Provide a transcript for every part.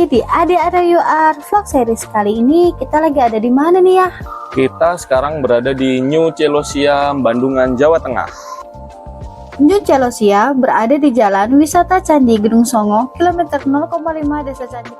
di Ade UR Vlog Series. Kali ini kita lagi ada di mana nih ya? Kita sekarang berada di New Celosia, Bandungan, Jawa Tengah. New Celosia berada di Jalan Wisata Candi Gedung Songo, kilometer 0,5 Desa Candi.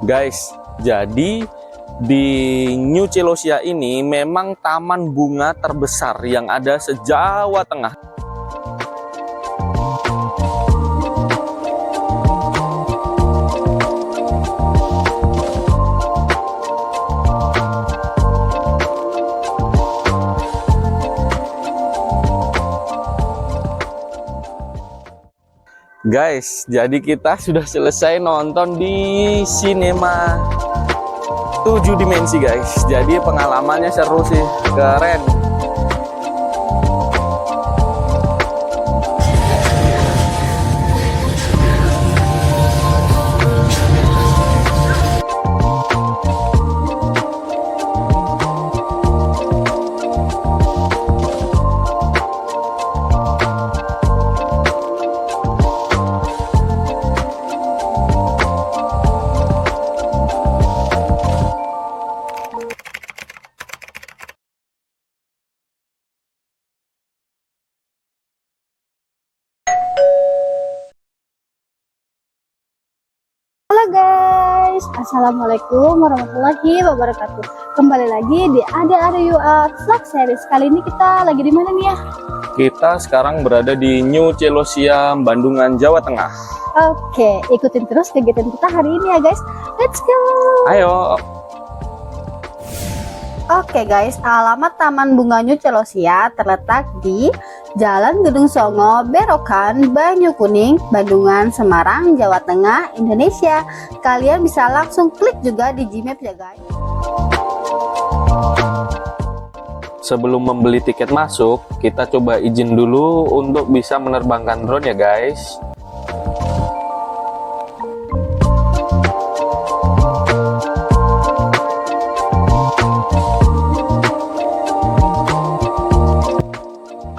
Guys, jadi di New Celosia ini memang taman bunga terbesar yang ada se-Jawa Tengah. Guys, jadi kita sudah selesai nonton di sinema 7 dimensi guys. Jadi pengalamannya seru sih, keren. Halo guys, assalamualaikum warahmatullahi wabarakatuh. Kembali lagi di Ade UR Vlog Series. Kali ini kita lagi di mana nih ya? Kita sekarang berada di New Celosia, Bandungan, Jawa Tengah. Oke, ikutin terus kegiatan kita hari ini ya guys. Let's go. Ayo. Oke guys, alamat Taman Bunga New Celosia terletak di Jalan Gedung Songo, Berokan, Banyu Kuning, Bandungan, Semarang, Jawa Tengah, Indonesia. Kalian bisa langsung klik juga di Gmap ya guys. Sebelum membeli tiket masuk, kita coba izin dulu untuk bisa menerbangkan drone ya guys.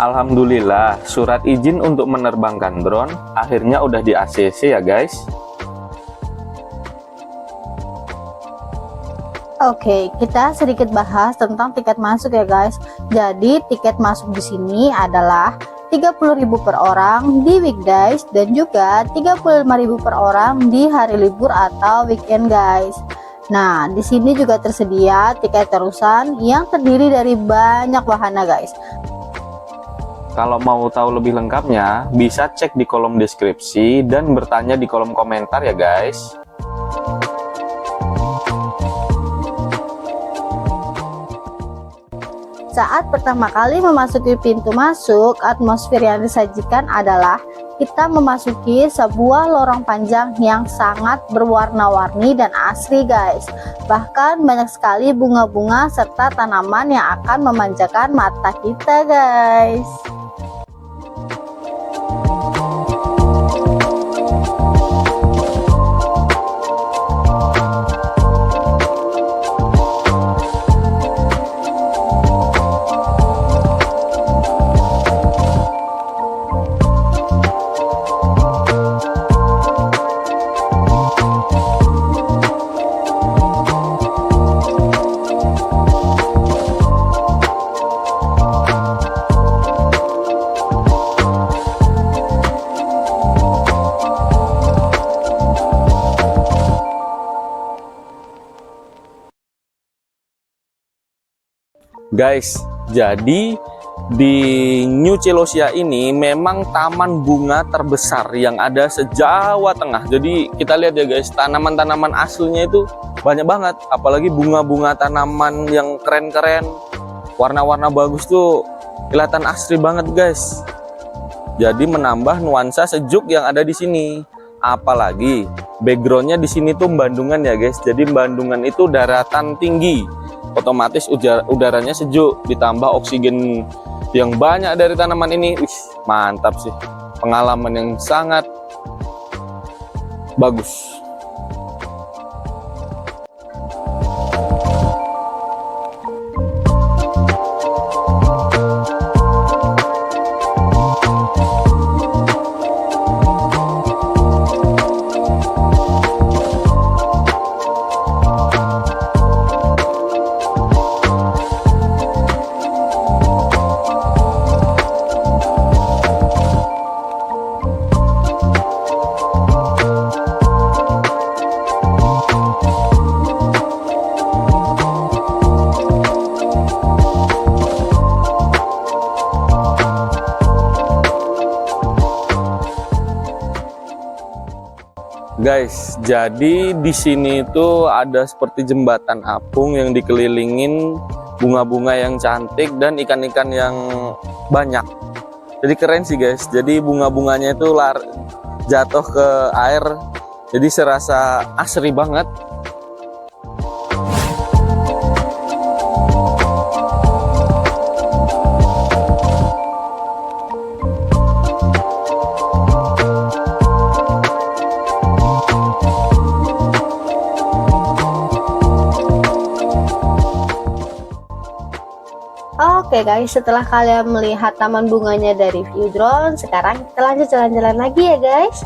Alhamdulillah, surat izin untuk menerbangkan drone akhirnya udah di ACC ya guys. Oke, kita sedikit bahas tentang tiket masuk ya guys. Jadi tiket masuk di sini adalah 30.000 per orang di weekdays dan juga 35.000 per orang di hari libur atau weekend guys. Nah, di sini juga tersedia tiket terusan yang terdiri dari banyak wahana guys. Kalau mau tahu lebih lengkapnya, bisa cek di kolom deskripsi dan bertanya di kolom komentar ya guys. Saat pertama kali memasuki pintu masuk, atmosfer yang disajikan adalah kita memasuki sebuah lorong panjang yang sangat berwarna-warni dan asri guys. Bahkan banyak sekali bunga-bunga serta tanaman yang akan memanjakan mata kita guys. Guys, jadi di New Celosia ini memang taman bunga terbesar yang ada se-Jawa Tengah. Jadi kita lihat ya guys, tanaman-tanaman aslinya itu banyak banget. Apalagi bunga-bunga tanaman yang keren-keren, warna-warna bagus tuh kelihatan asri banget guys. Jadi menambah nuansa sejuk yang ada di sini. Apalagi backgroundnya di sini tuh Bandungan ya guys. Jadi Bandungan itu daratan tinggi, otomatis udaranya sejuk, ditambah oksigen yang banyak dari tanaman ini. Wih, mantap sih, pengalaman yang sangat bagus. Guys, jadi di sini itu ada seperti jembatan apung yang dikelilingin bunga-bunga yang cantik dan ikan-ikan yang banyak. Jadi keren sih guys. Jadi bunga-bunganya itu jatuh ke air, jadi serasa asri banget. Oke guys, setelah kalian melihat taman bunganya dari view drone, sekarang kita lanjut jalan-jalan lagi ya guys.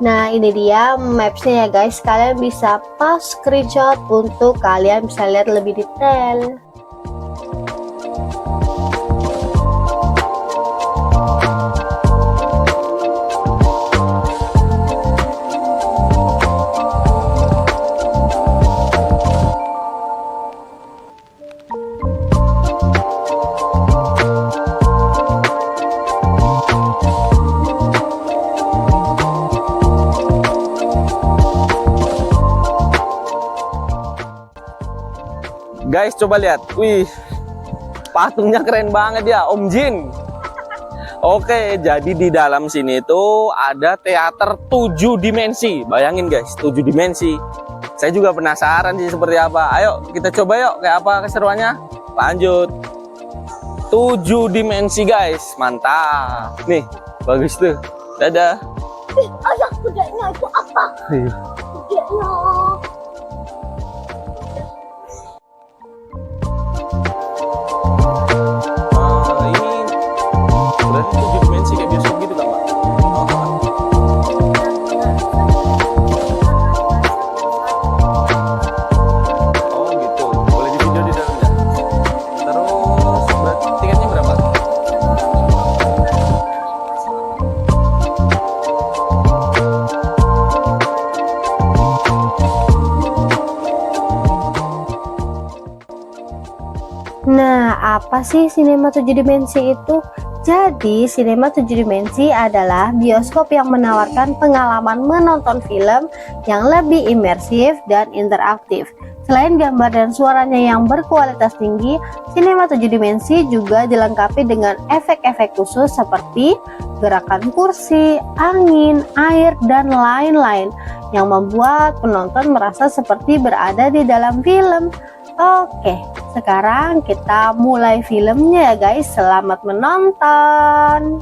Nah ini dia mapsnya ya guys, kalian bisa pause screenshot untuk kalian bisa lihat lebih detail. Guys, coba lihat. Wih, patungnya keren banget ya, Om Jin. Oke, jadi di dalam sini itu ada teater 7 dimensi. Bayangin guys, 7 dimensi. Saya juga penasaran sih seperti apa. Ayo kita coba yuk, kayak apa keseruannya. Lanjut. 7 dimensi guys, mantap. Nih, bagus tuh. Dadah. Ayah, kudanya itu apa? Kudanya. Berarti 7 dimensi kayak bioskop gitu kan, Mbak? Oh gitu, boleh di video di dalamnya. Terus berarti tiketnya berapa? Nah, apa sih sinema 7 dimensi itu? Jadi, sinema 7 dimensi adalah bioskop yang menawarkan pengalaman menonton film yang lebih imersif dan interaktif. Selain gambar dan suaranya yang berkualitas tinggi, sinema 7 dimensi juga dilengkapi dengan efek-efek khusus seperti gerakan kursi, angin, air, dan lain-lain yang membuat penonton merasa seperti berada di dalam film. Oke, sekarang kita mulai filmnya ya guys. Selamat menonton.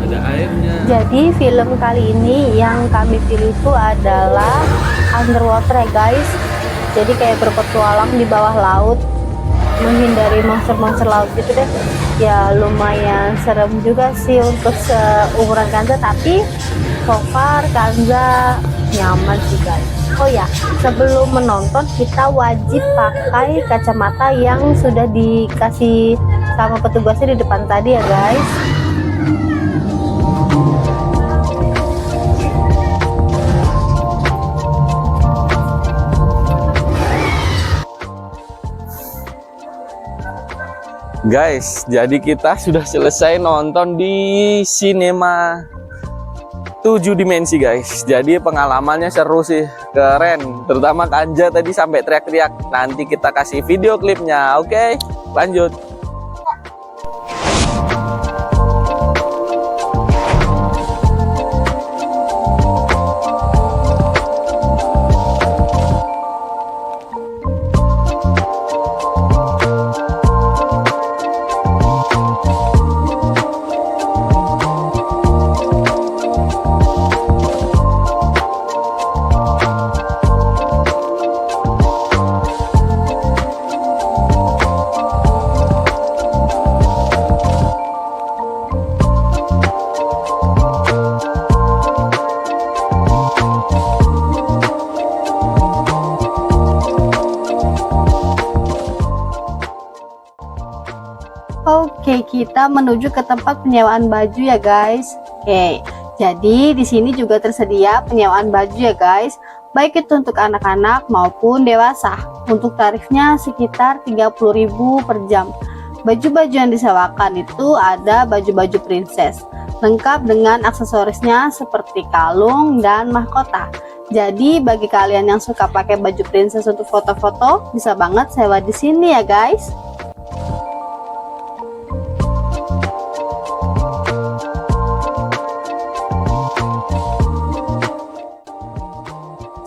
Ada airnya. Jadi film kali ini yang kami pilih itu adalah underwater ya guys. Jadi kayak berpetualang di bawah laut, menghindari monster-monster laut gitu deh. Ya lumayan serem juga sih untuk seumuran Kanza, tapi so far Kanza nyaman sih guys. Oh ya, sebelum menonton kita wajib pakai kacamata yang sudah dikasih sama petugasnya di depan tadi ya guys. Guys, jadi kita sudah selesai nonton di Cinema 7 dimensi guys. Jadi pengalamannya seru sih, keren. Terutama Kanja tadi sampai teriak-teriak. Nanti kita kasih video klipnya. Oke, lanjut. Oke, kita menuju ke tempat penyewaan baju ya guys. Oke, jadi di sini juga tersedia penyewaan baju ya guys, baik itu untuk anak-anak maupun dewasa. Untuk tarifnya sekitar 30.000 per jam. Baju-baju yang disewakan itu ada baju-baju princess, lengkap dengan aksesorisnya seperti kalung dan mahkota. Jadi bagi kalian yang suka pakai baju princess untuk foto-foto, bisa banget sewa di sini ya guys.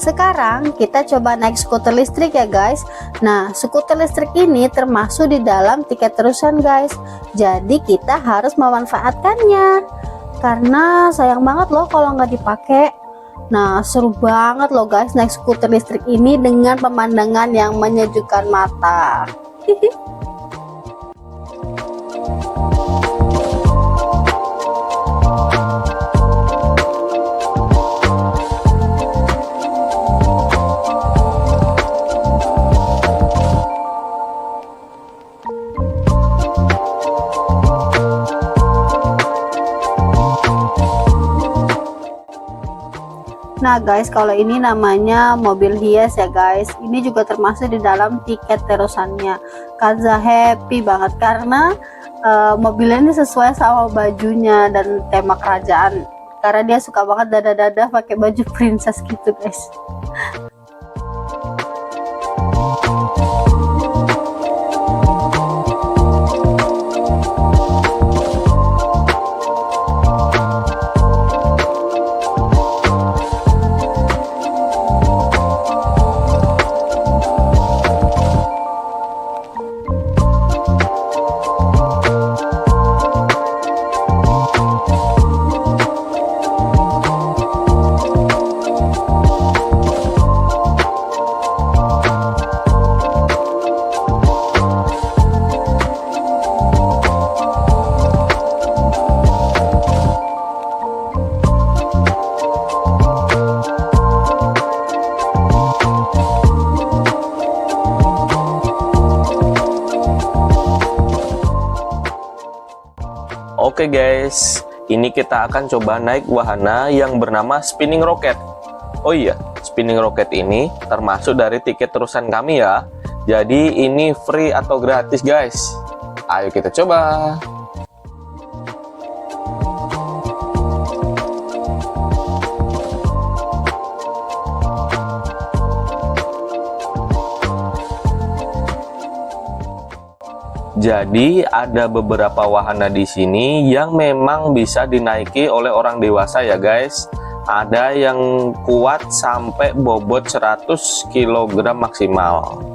Sekarang kita coba naik skuter listrik ya guys. Nah, skuter listrik ini termasuk di dalam tiket terusan guys. Jadi kita harus memanfaatkannya. Karena sayang banget loh kalau nggak dipakai. Nah, seru banget loh guys naik skuter listrik ini dengan pemandangan yang menyejukkan mata. Nah guys, kalau ini namanya mobil hias ya guys. Ini juga termasuk di dalam tiket terusannya. Kanza happy banget karena mobilnya ini sesuai sama bajunya dan tema kerajaan. Karena dia suka banget dada-dada pakai baju princess gitu guys. Oke guys, ini kita akan coba naik wahana yang bernama Spinning Rocket. Oh iya, Spinning Rocket ini termasuk dari tiket terusan kami ya. Jadi ini free atau gratis guys. Ayo kita coba. Jadi ada beberapa wahana di sini yang memang bisa dinaiki oleh orang dewasa ya guys. Ada yang kuat sampai bobot 100 kg maksimal.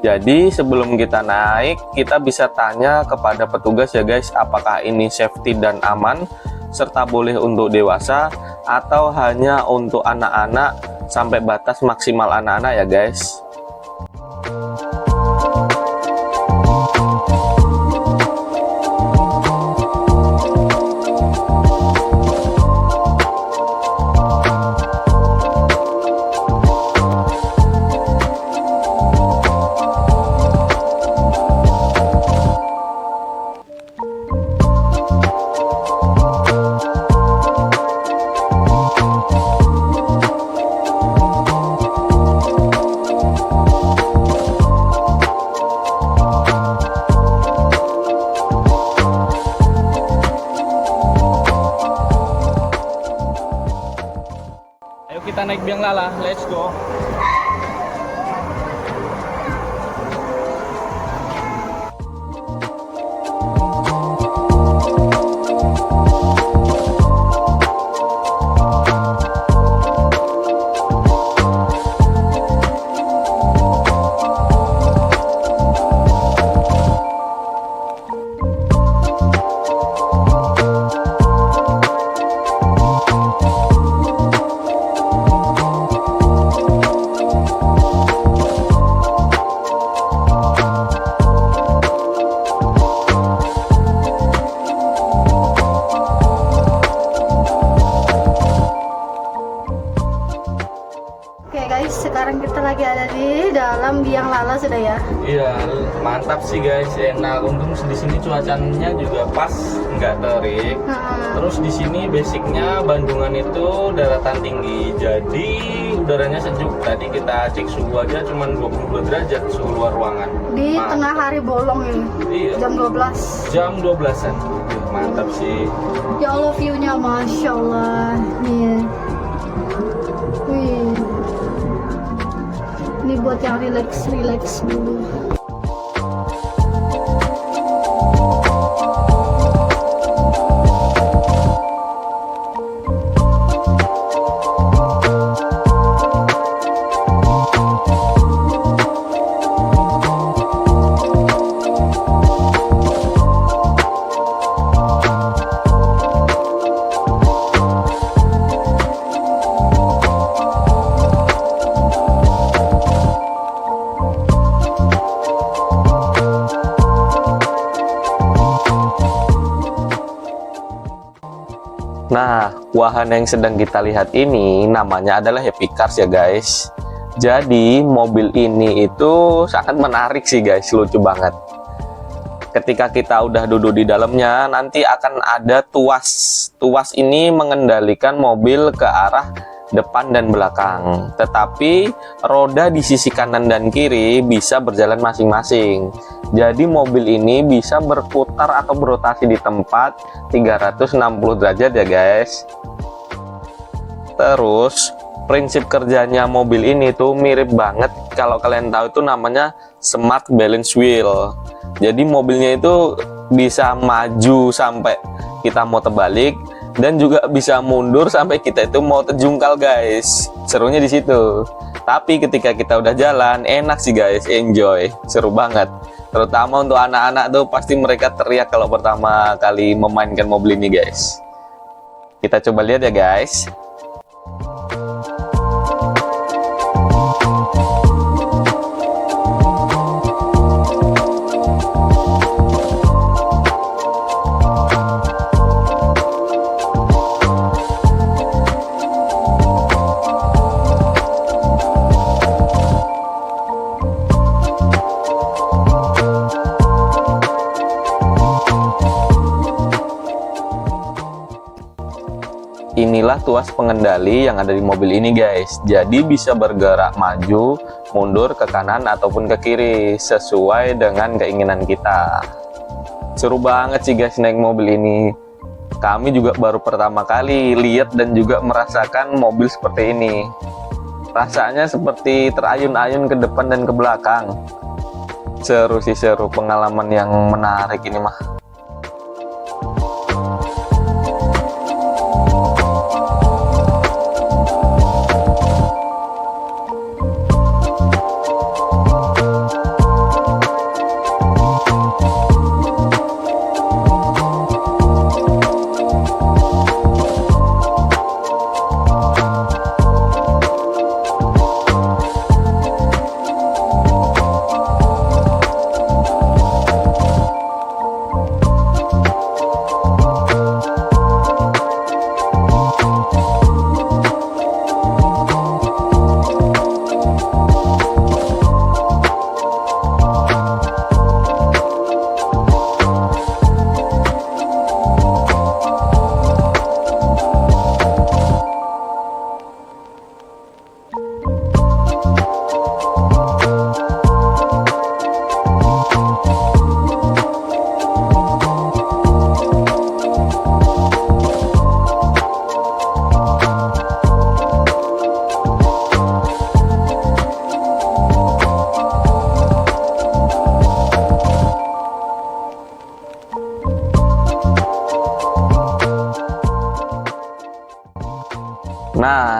Jadi sebelum kita naik, kita bisa tanya kepada petugas ya guys, apakah ini safety dan aman, serta boleh untuk dewasa atau hanya untuk anak-anak sampai batas maksimal anak-anak ya guys. kita naik biang lala. Let's go. Oke guys, sekarang kita lagi ada di dalam biang lala sudah ya. Iya, mantap sih guys, enak. Untung di sini cuacanya juga pas, nggak terik. Terus di sini basicnya Bandungan itu daratan tinggi, jadi udaranya sejuk. Tadi kita cek suhu aja cuma 22 derajat suhu luar ruangan. Di tengah hari bolong ini. Iya. Jam 12. Jam 12-an. Mantap sih. Ya Allah, view-nya Masya Allah. Nih. Wih. Ini buat yang relax dulu. Nah, wahana yang sedang kita lihat ini namanya adalah Happy Cars ya guys. Jadi mobil ini itu sangat menarik sih guys, lucu banget. Ketika kita udah duduk di dalamnya, nanti akan ada tuas. Tuas ini mengendalikan mobil ke arah depan dan belakang. Tetapi roda di sisi kanan dan kiri bisa berjalan masing-masing. Jadi mobil ini bisa berputar atau berotasi di tempat 360 derajat ya guys. Terus prinsip kerjanya mobil ini tuh mirip banget, kalau kalian tahu itu namanya Smart Balance Wheel. Jadi mobilnya itu bisa maju sampai kita mau terbalik, dan juga bisa mundur sampai kita itu mau terjungkal guys. Serunya di situ. Tapi ketika kita udah jalan, enak sih guys, enjoy, seru banget. Terutama untuk anak-anak tuh pasti mereka teriak kalau pertama kali memainkan mobil ini guys. Kita coba lihat ya guys. Inilah tuas pengendali yang ada di mobil ini guys. Jadi bisa bergerak maju, mundur ke kanan ataupun ke kiri sesuai dengan keinginan kita. Seru banget sih guys naik mobil ini. Kami juga baru pertama kali lihat dan juga merasakan mobil seperti ini. Rasanya seperti terayun-ayun ke depan dan ke belakang. Seru sih, seru, pengalaman yang menarik ini mah.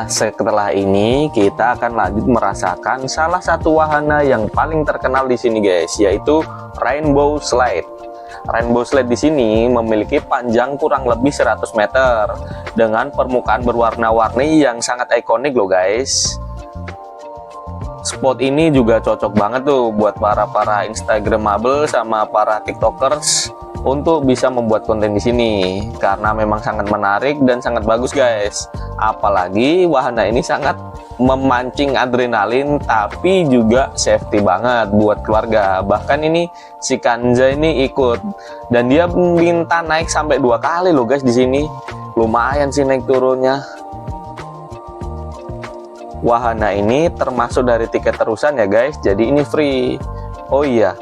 Nah, setelah ini kita akan lanjut merasakan salah satu wahana yang paling terkenal di sini guys, yaitu Rainbow Slide. Rainbow Slide di sini memiliki panjang kurang lebih 100 meter dengan permukaan berwarna-warni yang sangat ikonik loh guys. Spot ini juga cocok banget tuh buat para instagramable sama para tiktokers untuk bisa membuat konten di sini karena memang sangat menarik dan sangat bagus guys. Apalagi wahana ini sangat memancing adrenalin tapi juga safety banget buat keluarga. Bahkan ini si Kanja ini ikut dan dia minta naik sampai 2 kali loh guys di sini. Lumayan sih naik turunnya. Wahana ini termasuk dari tiket terusan ya guys, jadi ini free. Oh iya,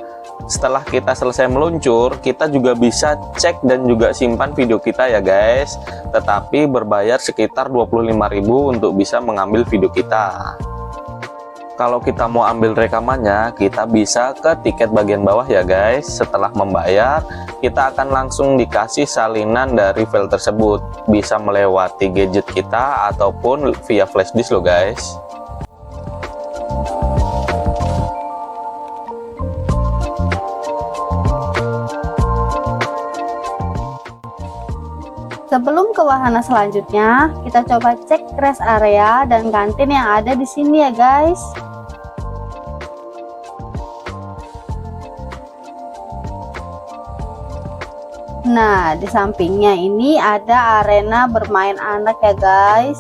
setelah kita selesai meluncur, kita juga bisa cek dan juga simpan video kita ya guys, tetapi berbayar sekitar 25.000 untuk bisa mengambil video kita. Kalau kita mau ambil rekamannya, kita bisa ke tiket bagian bawah ya guys. Setelah membayar, kita akan langsung dikasih salinan dari file tersebut, bisa melewati gadget kita ataupun via flash disk loh guys. Sebelum ke wahana selanjutnya, kita coba cek rest area dan kantin yang ada di sini ya guys. Nah, di sampingnya ini ada arena bermain anak ya guys.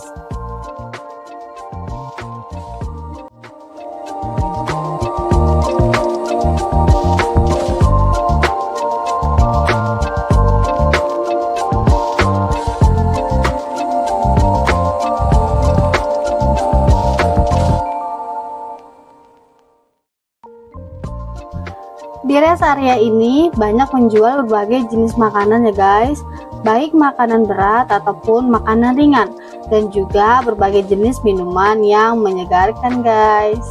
Di rest area ini banyak menjual berbagai jenis makanan ya guys, baik makanan berat ataupun makanan ringan, dan juga berbagai jenis minuman yang menyegarkan guys.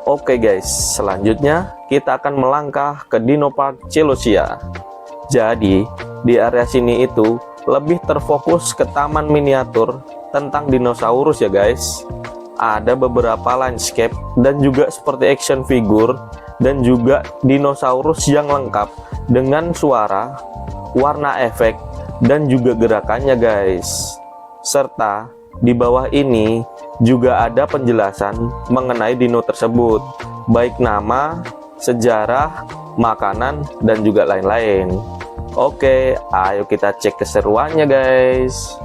Oke guys, selanjutnya kita akan melangkah ke Dino Park Celosia. Jadi di area sini itu lebih terfokus ke taman miniatur tentang dinosaurus ya guys. Ada beberapa landscape dan juga seperti action figure dan juga dinosaurus yang lengkap dengan suara, warna efek dan juga gerakannya guys. Serta di bawah ini juga ada penjelasan mengenai dino tersebut, baik nama, sejarah, makanan dan juga lain-lain. Oke, ayo kita cek keseruannya guys.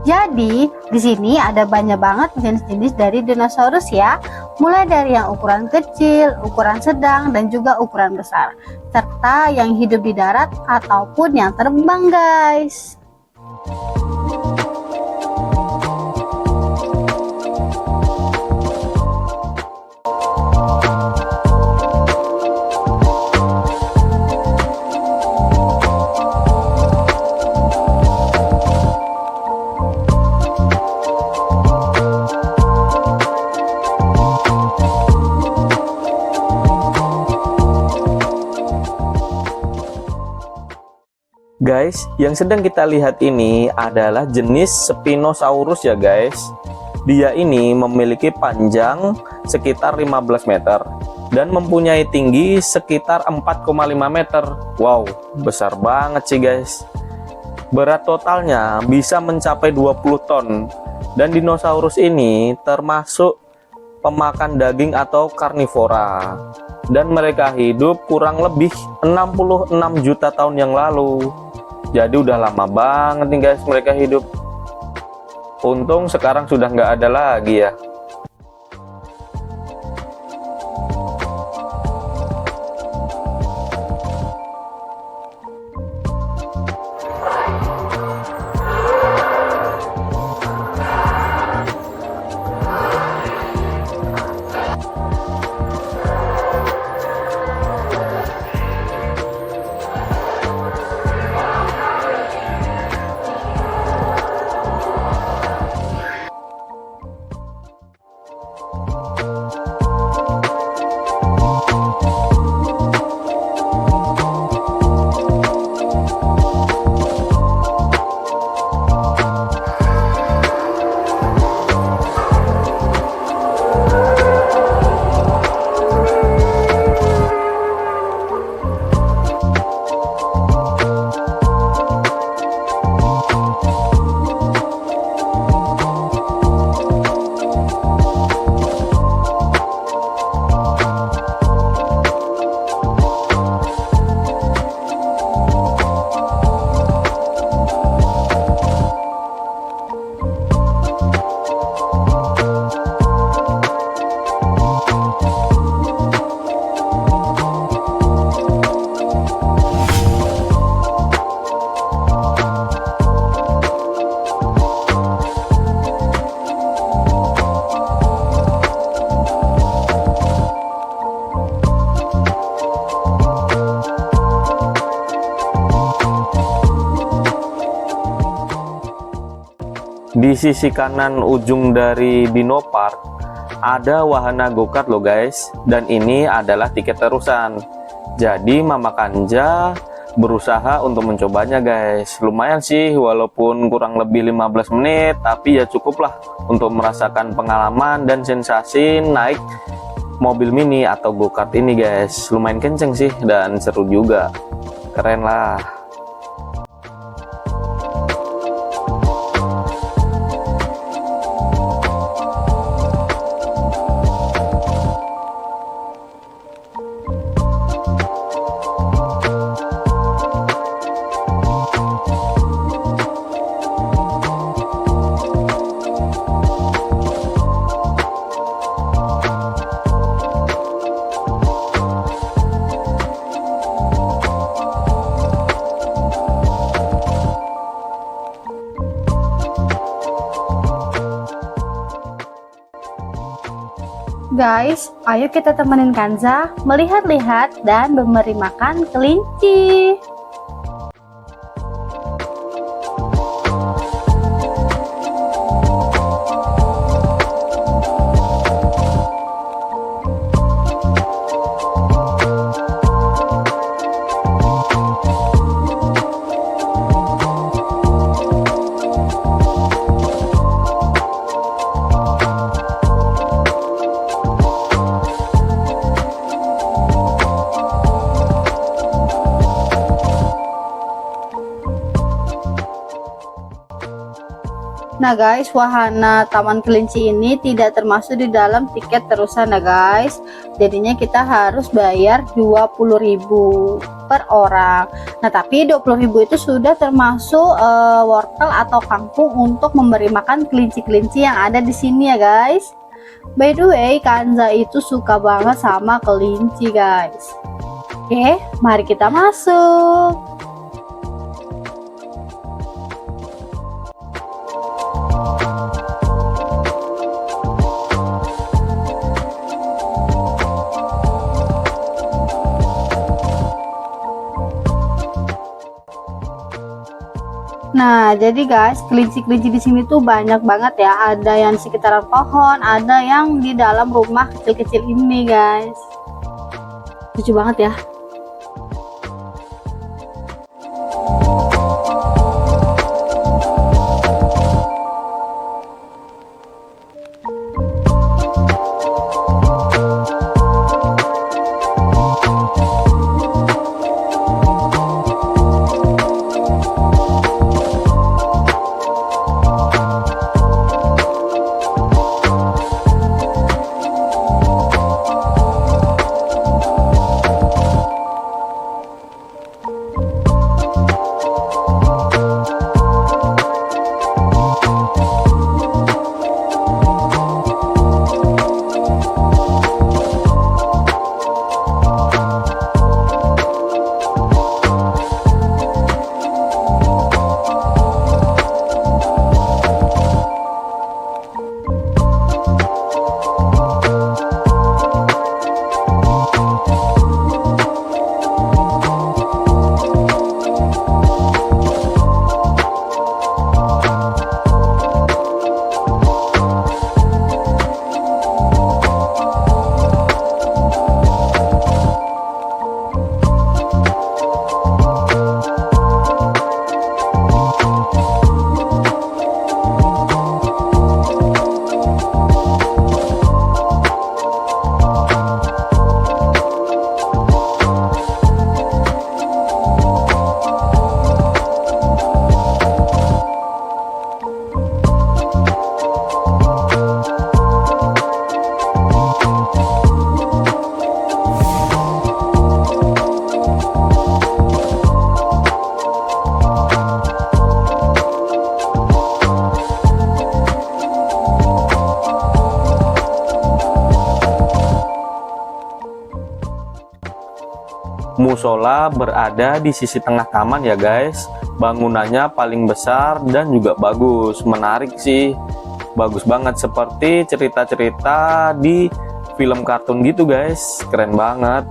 Jadi, di sini ada banyak banget jenis-jenis dari dinosaurus ya, mulai dari yang ukuran kecil, ukuran sedang, dan juga ukuran besar, serta yang hidup di darat ataupun yang terbang guys. Guys, yang sedang kita lihat ini adalah jenis Spinosaurus ya guys. Dia ini memiliki panjang sekitar 15 meter dan mempunyai tinggi sekitar 4,5 meter. Wow, besar banget sih guys. Berat totalnya bisa mencapai 20 ton. Dan dinosaurus ini termasuk pemakan daging atau karnivora. Dan mereka hidup kurang lebih 66 juta tahun yang lalu. Jadi udah lama banget nih guys mereka hidup. Untung sekarang sudah nggak ada lagi ya. Di sisi kanan ujung dari Dino Park ada wahana go-kart loh guys, dan ini adalah tiket terusan. Jadi Mama Kanja berusaha untuk mencobanya guys. Lumayan sih, walaupun kurang lebih 15 menit, tapi ya cukuplah untuk merasakan pengalaman dan sensasi naik mobil mini atau go-kart ini guys. Lumayan kenceng sih dan seru juga, keren lah. Guys, ayo kita temenin Kanza melihat-lihat dan memberi makan kelinci. Nah guys, wahana Taman Kelinci ini tidak termasuk di dalam tiket terusan ya guys. Jadinya kita harus bayar 20.000 per orang. Nah tapi 20.000 itu sudah termasuk wortel atau kangkung untuk memberi makan kelinci-kelinci yang ada di sini ya guys. By the way, Kanza itu suka banget sama kelinci guys. Oke, mari kita masuk. Nah, jadi guys, kelinci-kelinci di sini tuh banyak banget ya. Ada yang di sekitaran pohon, ada yang di dalam rumah kecil-kecil ini, guys. Lucu banget ya. Musola berada di sisi tengah taman ya guys. Bangunannya paling besar dan juga bagus, menarik sih. Bagus banget seperti cerita-cerita di film kartun gitu guys. Keren banget.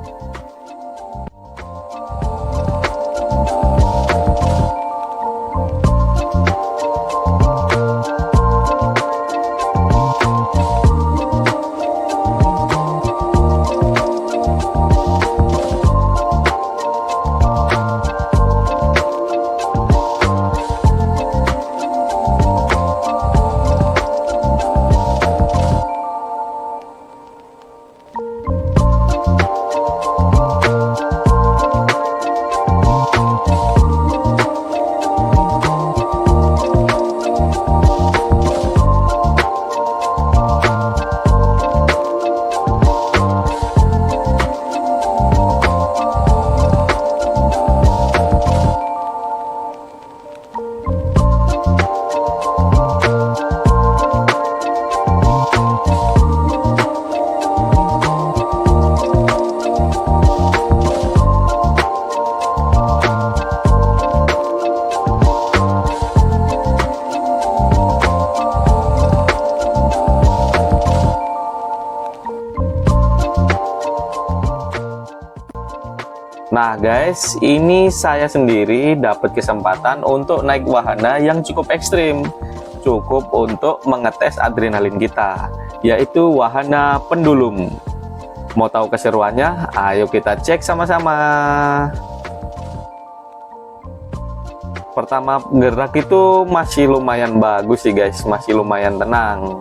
Nah guys, ini saya sendiri dapat kesempatan untuk naik wahana yang cukup ekstrim, cukup untuk mengetes adrenalin kita, yaitu wahana pendulum. Mau tahu keseruannya? Ayo kita cek sama-sama. Pertama gerak itu masih lumayan bagus sih guys, masih lumayan tenang.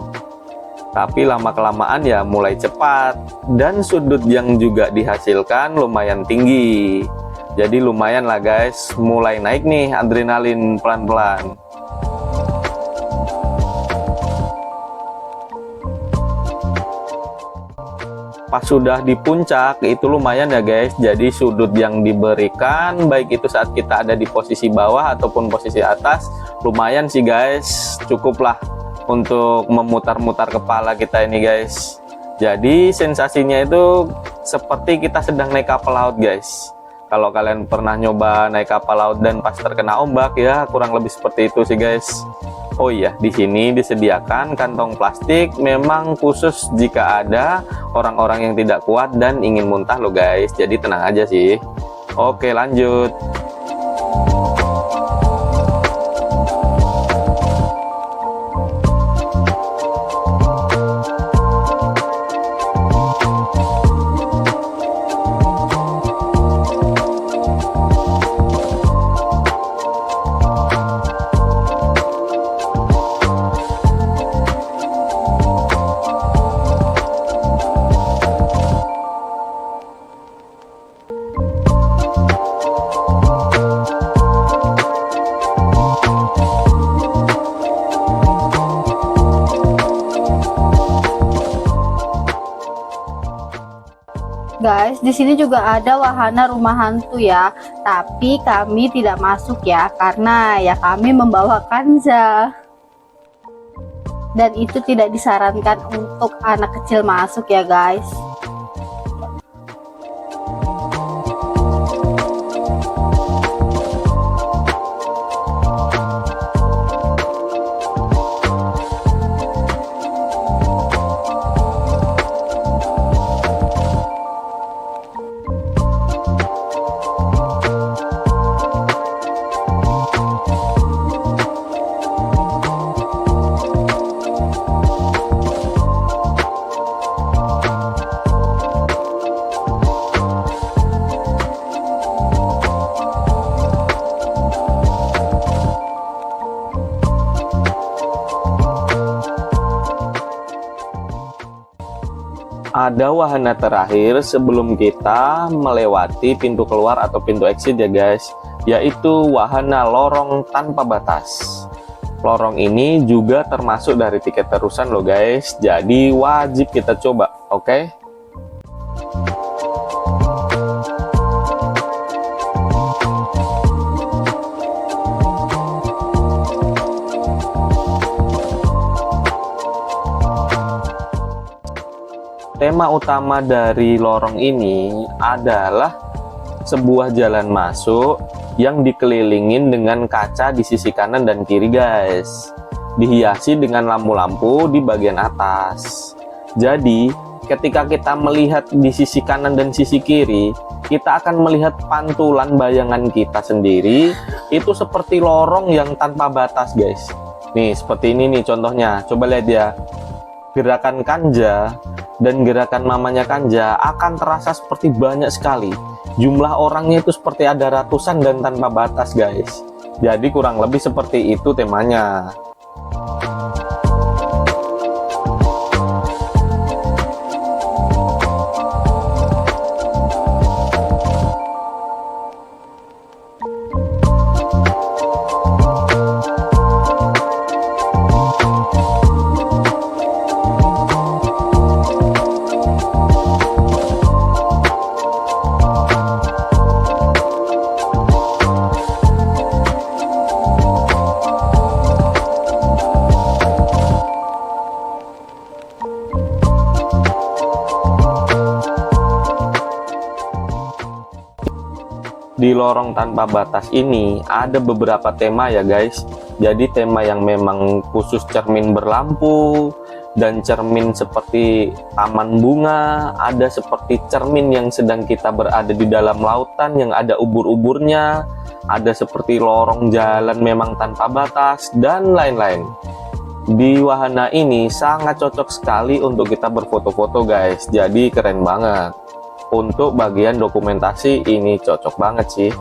Tapi lama-kelamaan ya mulai cepat, dan sudut yang juga dihasilkan lumayan tinggi. Jadi lumayan lah guys, mulai naik nih adrenalin pelan-pelan. Pas sudah di puncak itu lumayan ya guys, jadi sudut yang diberikan baik itu saat kita ada di posisi bawah ataupun posisi atas lumayan sih guys, cukup lah untuk memutar-mutar kepala kita ini guys. Jadi sensasinya itu seperti kita sedang naik kapal laut guys. Kalau kalian pernah nyoba naik kapal laut dan pas terkena ombak ya kurang lebih seperti itu sih guys. Oh iya, di sini disediakan kantong plastik memang khusus jika ada orang-orang yang tidak kuat dan ingin muntah loh guys. Jadi tenang aja sih. Oke, lanjut. Guys, di sini juga ada wahana rumah hantu ya, tapi kami tidak masuk ya, karena ya kami membawa Kanza. Dan itu tidak disarankan untuk anak kecil masuk ya guys. Ada wahana terakhir sebelum kita melewati pintu keluar atau pintu exit ya guys, yaitu wahana lorong tanpa batas. Lorong ini juga termasuk dari tiket terusan loh guys, jadi wajib kita coba, oke? Tema utama dari lorong ini adalah sebuah jalan masuk yang dikelilingin dengan kaca di sisi kanan dan kiri guys, dihiasi dengan lampu-lampu di bagian atas. Jadi ketika kita melihat di sisi kanan dan sisi kiri, kita akan melihat pantulan bayangan kita sendiri itu seperti lorong yang tanpa batas guys. Nih seperti ini nih contohnya, coba lihat ya, gerakan Kanja dan gerakan mamanya Kanja akan terasa seperti banyak sekali. Jumlah orangnya itu seperti ada ratusan dan tanpa batas guys. Jadi kurang lebih seperti itu temanya. Di lorong tanpa batas ini ada beberapa tema ya guys. Jadi tema yang memang khusus cermin berlampu, dan cermin seperti taman bunga, ada seperti cermin yang sedang kita berada di dalam lautan yang ada ubur-uburnya, ada seperti lorong jalan memang tanpa batas, dan lain-lain. Di wahana ini sangat cocok sekali untuk kita berfoto-foto guys, jadi keren banget. Untuk bagian dokumentasi ini cocok banget sih.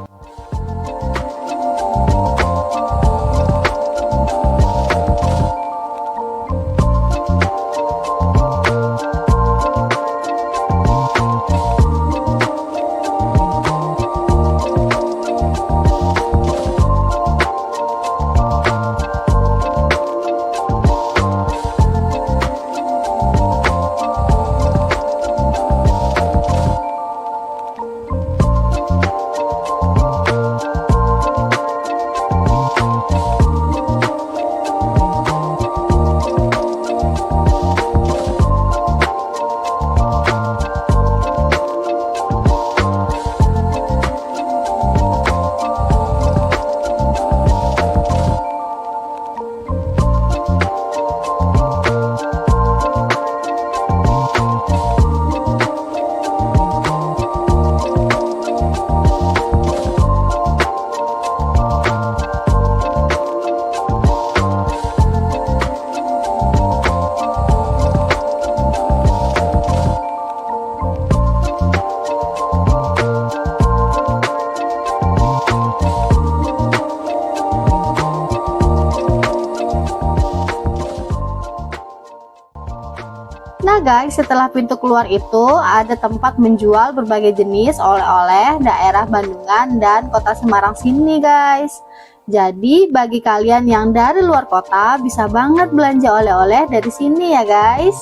Nah guys, setelah pintu keluar itu ada tempat menjual berbagai jenis oleh-oleh daerah Bandungan dan kota Semarang sini guys. Jadi bagi kalian yang dari luar kota bisa banget belanja oleh-oleh dari sini ya guys.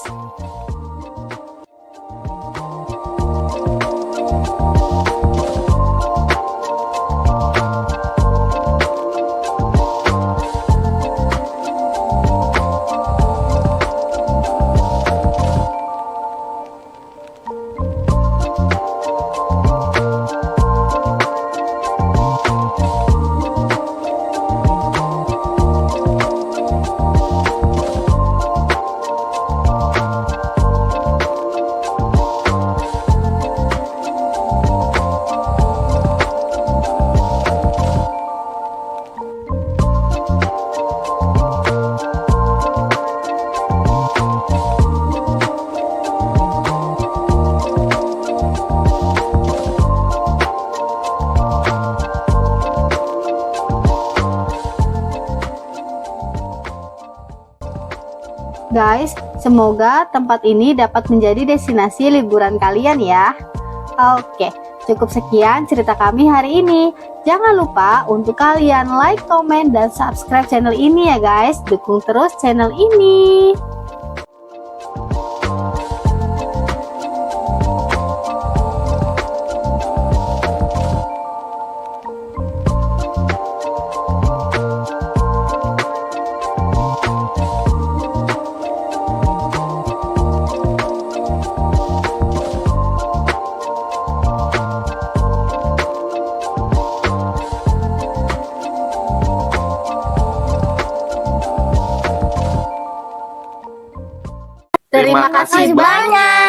Guys, semoga tempat ini dapat menjadi destinasi liburan kalian ya. Oke, cukup sekian cerita kami hari ini. Jangan lupa untuk kalian like, komen, dan subscribe channel ini ya guys. Dukung terus channel ini. Terima kasih banyak.